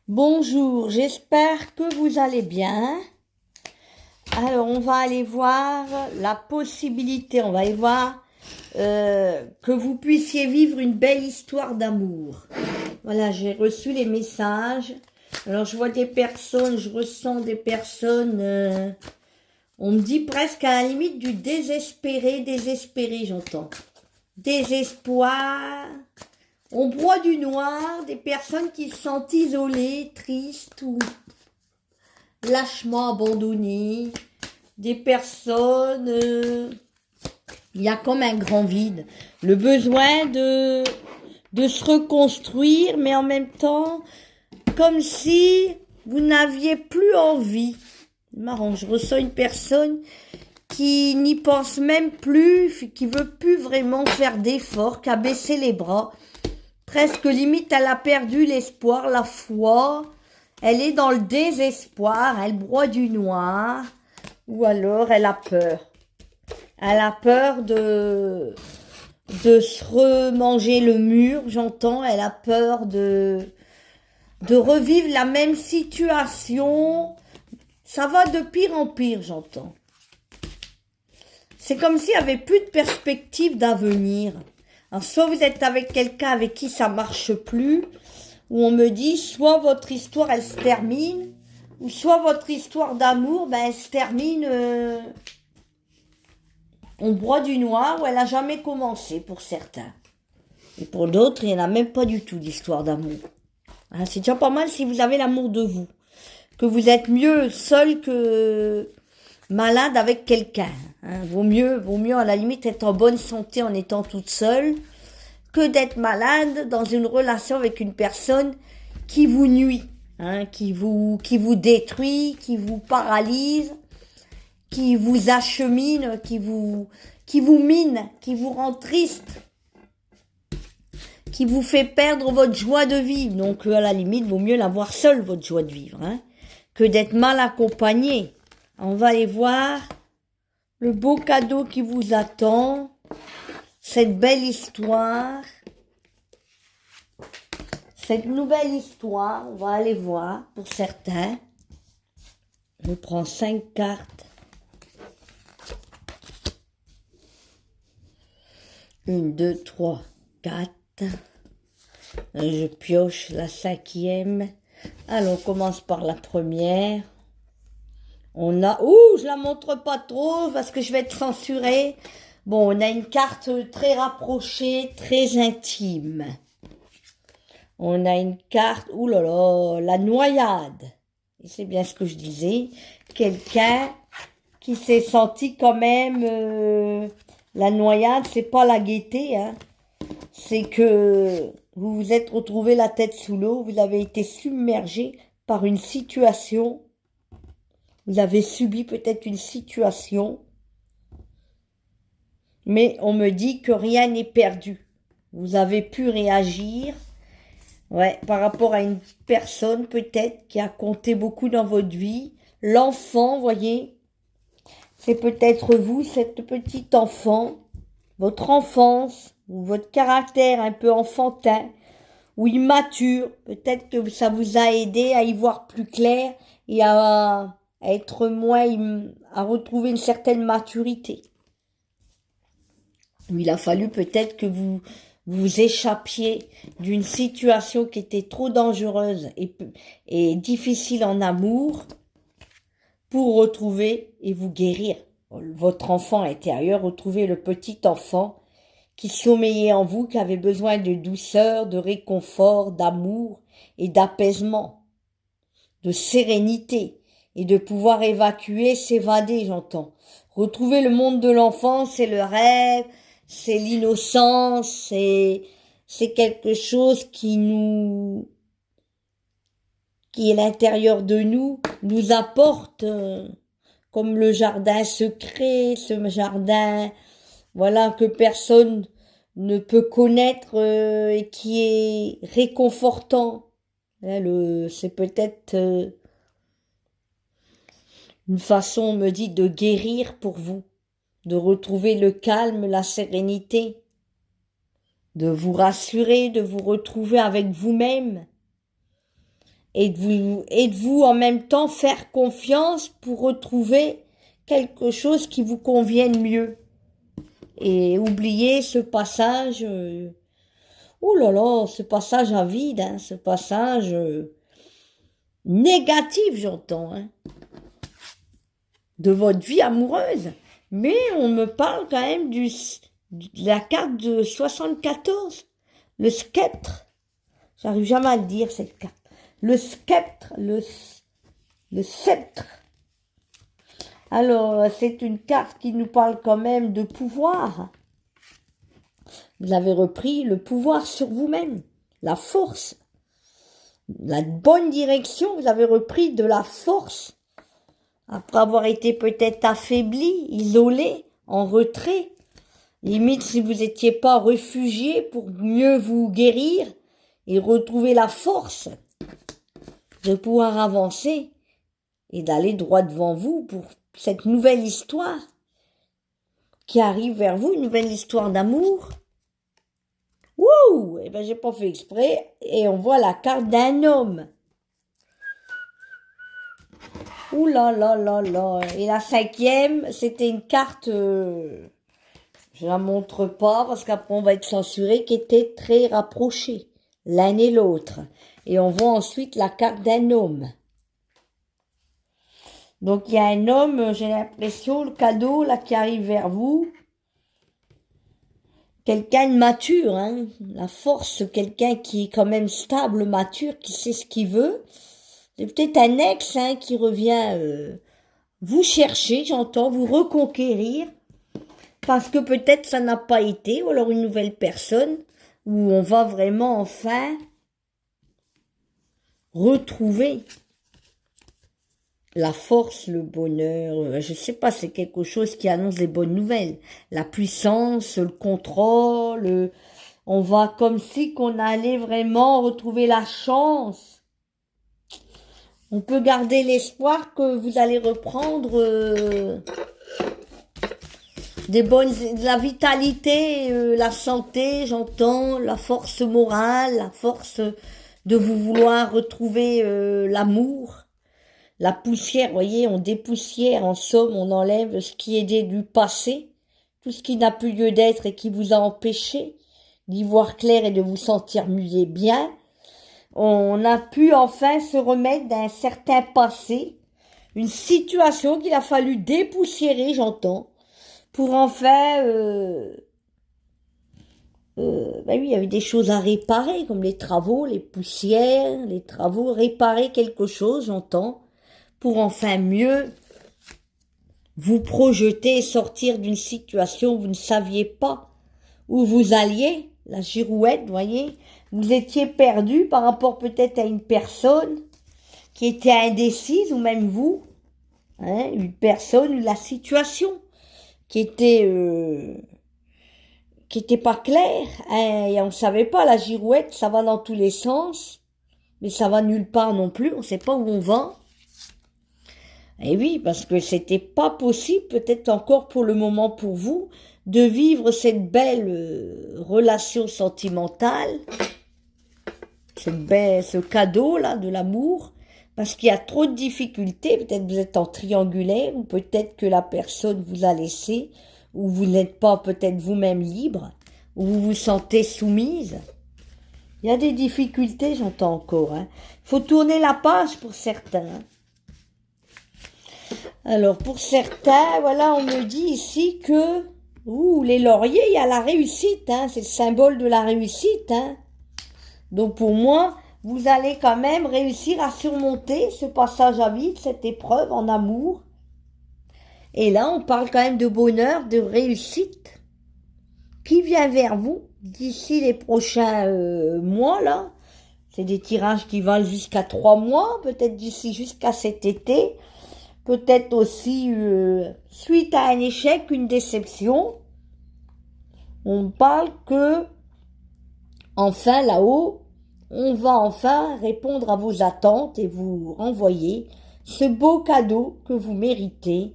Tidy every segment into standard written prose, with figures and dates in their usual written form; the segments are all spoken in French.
Bonjour, j'espère que vous allez bien. Alors, on va aller voir la possibilité, on va aller voir que vous puissiez vivre une belle histoire d'amour. Voilà, j'ai reçu les messages. Alors, je vois des personnes, je ressens des personnes, on me dit presque à la limite du désespéré, j'entends. Désespoir. On broie du noir, des personnes qui se sentent isolées, tristes ou lâchement abandonnées, des personnes, il y a comme un grand vide, le besoin de se reconstruire, mais en même temps, comme si vous n'aviez plus envie. Marrant, je ressens une personne qui n'y pense même plus, qui veut plus vraiment faire d'efforts, qui a baissé les bras. Presque limite, elle a perdu l'espoir, la foi. Elle est dans le désespoir, elle broie du noir. Ou alors, elle a peur. Elle a peur de se remanger le mur, j'entends. Elle a peur de revivre la même situation. Ça va de pire en pire, j'entends. C'est comme s'il n'y avait plus de perspective d'avenir. Alors, soit vous êtes avec quelqu'un avec qui ça marche plus, ou on me dit, soit votre histoire, elle se termine, ou soit votre histoire d'amour, elle se termine, on broie du noir, ou elle a jamais commencé pour certains. Et pour d'autres, il n'y en a même pas du tout d'histoire d'amour. Hein, c'est déjà pas mal si vous avez l'amour de vous. Que vous êtes mieux seul que malade avec quelqu'un. Hein. Vaut mieux à la limite être en bonne santé en étant toute seule que d'être malade dans une relation avec une personne qui vous nuit, hein, qui vous détruit, qui vous paralyse, qui vous achemine, qui vous mine, qui vous rend triste, qui vous fait perdre votre joie de vivre. Donc à la limite, vaut mieux l'avoir seule, votre joie de vivre, hein, que d'être mal accompagné. On va aller voir le beau cadeau qui vous attend, cette belle histoire, cette nouvelle histoire. On va aller voir pour certains. Je prends 5 cartes. 1, 2, 3, 4. Je pioche la 5e. Alors, on commence par la première. On a... Ouh, je la montre pas trop parce que je vais être censurée. Bon, on a une carte très rapprochée, très intime. On a une carte... Ouh là là, la noyade. Et c'est bien ce que je disais. Quelqu'un qui s'est senti quand même... la noyade, c'est pas la gaieté, hein. C'est que vous vous êtes retrouvé la tête sous l'eau, vous avez été submergé par une situation, vous avez subi peut-être une situation, mais on me dit que rien n'est perdu. Vous avez pu réagir, ouais, par rapport à une personne peut-être qui a compté beaucoup dans votre vie. L'enfant, voyez, c'est peut-être vous, cette petite enfant, votre enfance, ou votre caractère un peu enfantin, ou immature. Peut-être que ça vous a aidé à y voir plus clair et à être moins, à retrouver une certaine maturité. Il a fallu peut-être que vous échappiez d'une situation qui était trop dangereuse et difficile en amour pour retrouver et vous guérir. Votre enfant intérieur, retrouver le petit enfant qui sommeillait en vous, qui avait besoin de douceur, de réconfort, d'amour et d'apaisement, de sérénité et de pouvoir évacuer, s'évader, j'entends. Retrouver le monde de l'enfance, c'est le rêve, c'est l'innocence, c'est quelque chose qui est l'intérieur de nous apporte comme le jardin secret, ce jardin, voilà, que personne ne peut connaître et qui est réconfortant. Là, c'est peut-être une façon, on me dit, de guérir pour vous, de retrouver le calme, la sérénité, de vous rassurer, de vous retrouver avec vous-même et de vous en même temps faire confiance pour retrouver quelque chose qui vous convienne mieux. Et oublier ce passage, oh là là, ce passage à vide, hein, ce passage négatif, j'entends, hein, de votre vie amoureuse. Mais on me parle quand même de la carte de 74, le sceptre. J'arrive jamais à le dire, cette carte. Le sceptre, le sceptre. Alors, c'est une carte qui nous parle quand même de pouvoir. Vous avez repris le pouvoir sur vous-même, la force, la bonne direction. Vous avez repris de la force après avoir été peut-être affaibli, isolé, en retrait. Limite, si vous n'étiez pas réfugié pour mieux vous guérir et retrouver la force de pouvoir avancer et d'aller droit devant vous pour cette nouvelle histoire qui arrive vers vous, une nouvelle histoire d'amour. Wouh! Eh ben, j'ai pas fait exprès. Et on voit la carte d'un homme. Ouh là là là là. Et la 5e, c'était une carte, je la montre pas parce qu'après on va être censuré, qui était très rapprochée, l'un et l'autre. Et on voit ensuite la carte d'un homme. Donc il y a un homme, j'ai l'impression, le cadeau là qui arrive vers vous. Quelqu'un de mature, hein, la force, quelqu'un qui est quand même stable, mature, qui sait ce qu'il veut. C'est peut-être un ex, hein, qui revient vous chercher, j'entends, vous reconquérir, parce que peut-être ça n'a pas été, ou alors une nouvelle personne, où on va vraiment enfin retrouver la force, le bonheur, je sais pas, c'est quelque chose qui annonce des bonnes nouvelles. La puissance, le contrôle, on va comme si qu'on allait vraiment retrouver la chance. On peut garder l'espoir que vous allez reprendre de la vitalité, la santé, j'entends, la force morale, la force de vous vouloir retrouver l'amour. La poussière, voyez, on dépoussière, en somme, on enlève ce qui est du passé, tout ce qui n'a plus lieu d'être et qui vous a empêché d'y voir clair et de vous sentir mieux et bien. On a pu enfin se remettre d'un certain passé, une situation qu'il a fallu dépoussiérer, j'entends, pour enfin... ben oui, il y avait des choses à réparer, comme les travaux, les poussières, les travaux, réparer quelque chose, j'entends, pour enfin mieux vous projeter et sortir d'une situation où vous ne saviez pas où vous alliez, la girouette, voyez, vous étiez perdu par rapport peut-être à une personne qui était indécise, ou même vous, hein, une personne ou la situation qui était pas claire, hein, et on ne savait pas, la girouette, ça va dans tous les sens, mais ça va nulle part non plus, on ne sait pas où on va. Et oui, parce que c'était pas possible, peut-être encore pour le moment pour vous, de vivre cette belle relation sentimentale, ce cadeau-là de l'amour, parce qu'il y a trop de difficultés, peut-être vous êtes en triangulaire, ou peut-être que la personne vous a laissé, ou vous n'êtes pas peut-être vous-même libre, ou vous vous sentez soumise. Il y a des difficultés, j'entends encore. Hein. Faut tourner la page pour certains. Hein. Alors, pour certains, voilà, on me dit ici que, les lauriers, il y a la réussite, hein, c'est le symbole de la réussite, hein. Donc, pour moi, vous allez quand même réussir à surmonter ce passage à vide, cette épreuve en amour. Et là, on parle quand même de bonheur, de réussite, qui vient vers vous d'ici les prochains mois, là. C'est des tirages qui valent jusqu'à 3 mois, peut-être d'ici jusqu'à cet été. Peut-être aussi, suite à un échec, une déception, on parle que, enfin, là-haut, on va enfin répondre à vos attentes et vous renvoyer ce beau cadeau que vous méritez,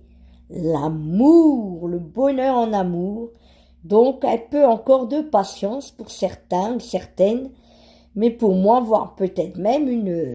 l'amour, le bonheur en amour. Donc, un peu encore de patience pour certains ou certaines, mais pour moi, voire peut-être même une